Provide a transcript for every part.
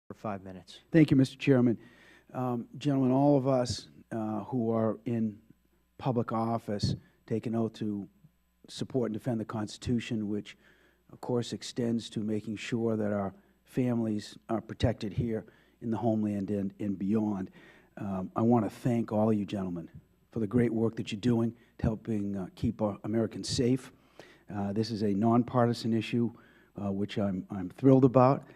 For 5 minutes. Thank you, Mr. Chairman. Gentlemen, all of us who are in public office take an oath to support and defend the Constitution, which, of course, extends to making sure that our families are protected here in the homeland and beyond. I want to thank all of you gentlemen for the great work that you're doing to helping keep our Americans safe. This is a nonpartisan issue, which I'm thrilled about.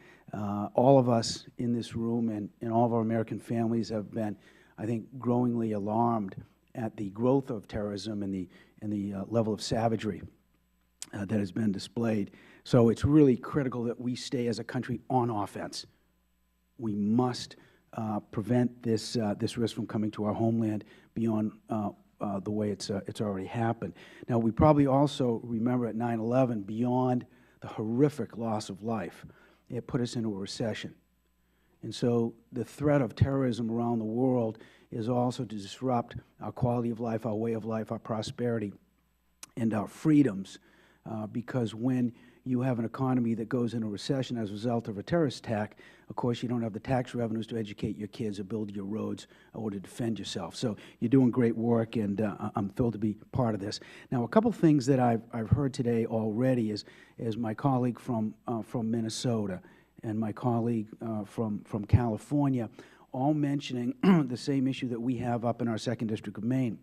All of us in this room and all of our American families have been, I think, growingly alarmed at the growth of terrorism and the level of savagery that has been displayed. So it's really critical that we stay as a country on offense. We must prevent this risk from coming to our homeland beyond the way it's already happened. Now, we probably also remember at 9/11, beyond the horrific loss of life, it put us into a recession. And so the threat of terrorism around the world is also to disrupt our quality of life, our way of life, our prosperity, and our freedoms, because when you have an economy that goes into recession as a result of a terrorist attack, of course, you don't have the tax revenues to educate your kids or build your roads or to defend yourself. So you're doing great work, and I'm thrilled to be part of this. Now, a couple things that I've heard today already is my colleague from Minnesota and my colleague from California all mentioning the same issue that we have up in our 2nd District of Maine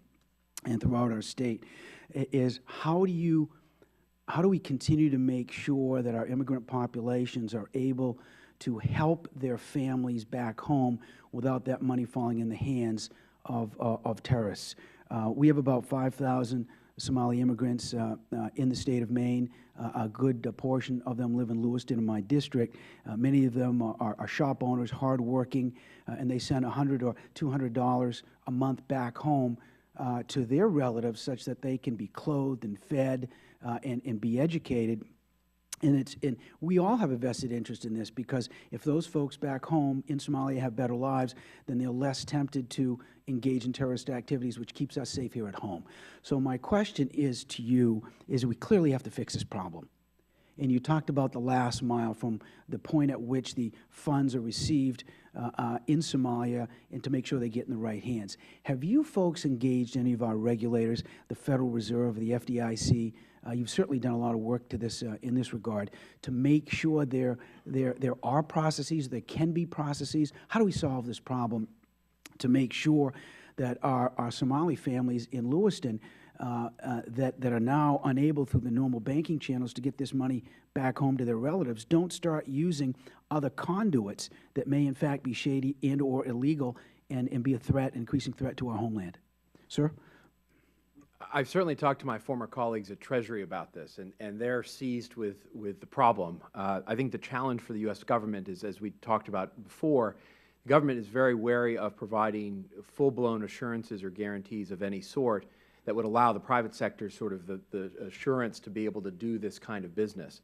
and throughout our state, is how do we continue to make sure that our immigrant populations are able to help their families back home without that money falling in the hands of terrorists? We have about 5,000 Somali immigrants in the state of Maine. A good portion of them live in Lewiston, in my district. Many of them are shop owners, hardworking, and they send $100 or $200 a month back home to their relatives such that they can be clothed and fed and be educated. And we all have a vested interest in this, because if those folks back home in Somalia have better lives, then they're less tempted to engage in terrorist activities, which keeps us safe here at home. So my question is to you, is we clearly have to fix this problem. And you talked about the last mile, from the point at which the funds are received in Somalia, and to make sure they get in the right hands. Have you folks engaged any of our regulators, the Federal Reserve, the FDIC? You've certainly done a lot of work to this in this regard, to make sure there are processes, there can be processes. How do we solve this problem to make sure that our Somali families in Lewiston that are now unable through the normal banking channels to get this money back home to their relatives don't start using other conduits that may in fact be shady and or illegal and be a threat, increasing threat to our homeland? Sir? I've certainly talked to my former colleagues at Treasury about this, and they're seized with the problem. I think the challenge for the U.S. government is, as we talked about before, the government is very wary of providing full-blown assurances or guarantees of any sort that would allow the private sector sort of the assurance to be able to do this kind of business.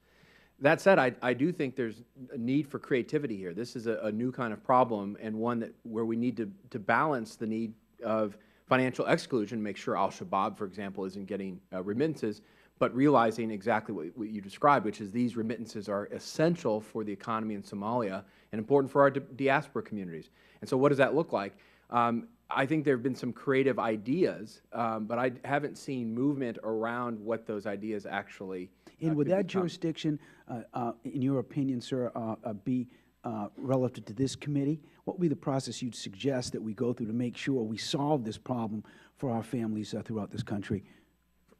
That said, I do think there's a need for creativity here. This is a new kind of problem, and one where we need to balance the need of financial exclusion, make sure al-Shabaab, for example, isn't getting remittances, but realizing exactly what you described, which is these remittances are essential for the economy in Somalia and important for our diaspora communities. And so what does that look like? I think there have been some creative ideas, but I haven't seen movement around what those ideas actually And would that jurisdiction, in your opinion, sir, be relative to this committee? What would be the process you'd suggest that we go through to make sure we solve this problem for our families throughout this country?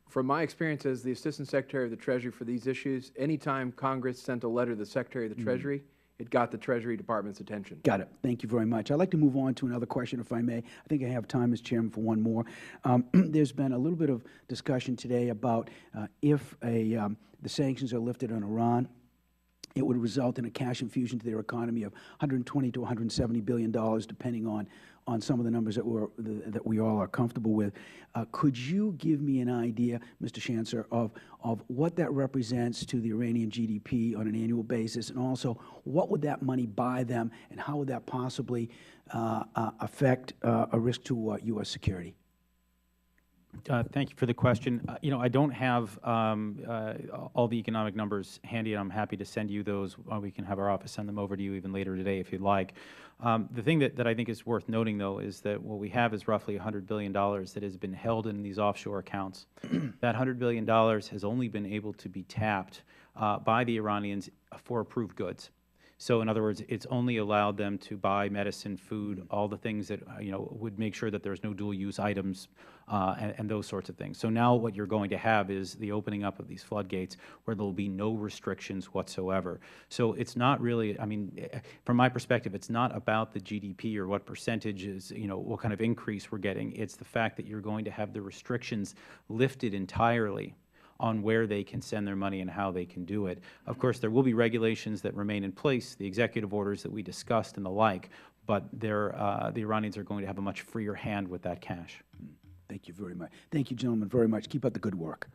From my experience as the Assistant Secretary of the Treasury for these issues, anytime Congress sent a letter to the Secretary of the Treasury, it got the Treasury Department's attention. Got it. Thank you very much. I'd like to move on to another question, if I may. I think I have time, Mr. Chairman, for one more. There's been a little bit of discussion today about if the sanctions are lifted on Iran, it would result in a cash infusion to their economy of $120 to $170 billion, depending on some of the numbers that we all are comfortable with. Could you give me an idea, Mr. Shancer, of what that represents to the Iranian GDP on an annual basis, and also what would that money buy them, and how would that possibly affect a risk to U.S. security? Thank you for the question. You know, I don't have all the economic numbers handy, and I'm happy to send you those. We can have our office send them over to you even later today if you'd like. The thing that I think is worth noting, though, is that what we have is roughly $100 billion that has been held in these offshore accounts. That $100 billion has only been able to be tapped by the Iranians for approved goods. So in other words, it's only allowed them to buy medicine, food, all the things that, you know, would make sure that there's no dual-use items and those sorts of things. So now what you're going to have is the opening up of these floodgates where there will be no restrictions whatsoever. So it's not really, I mean, from my perspective, it's not about the GDP or what percentage is, you know, what kind of increase we're getting. It's the fact that you're going to have the restrictions lifted entirely on where they can send their money and how they can do it. Of course, there will be regulations that remain in place, the executive orders that we discussed and the like, but the Iranians are going to have a much freer hand with that cash. Thank you very much. Thank you, gentlemen, very much. Keep up the good work.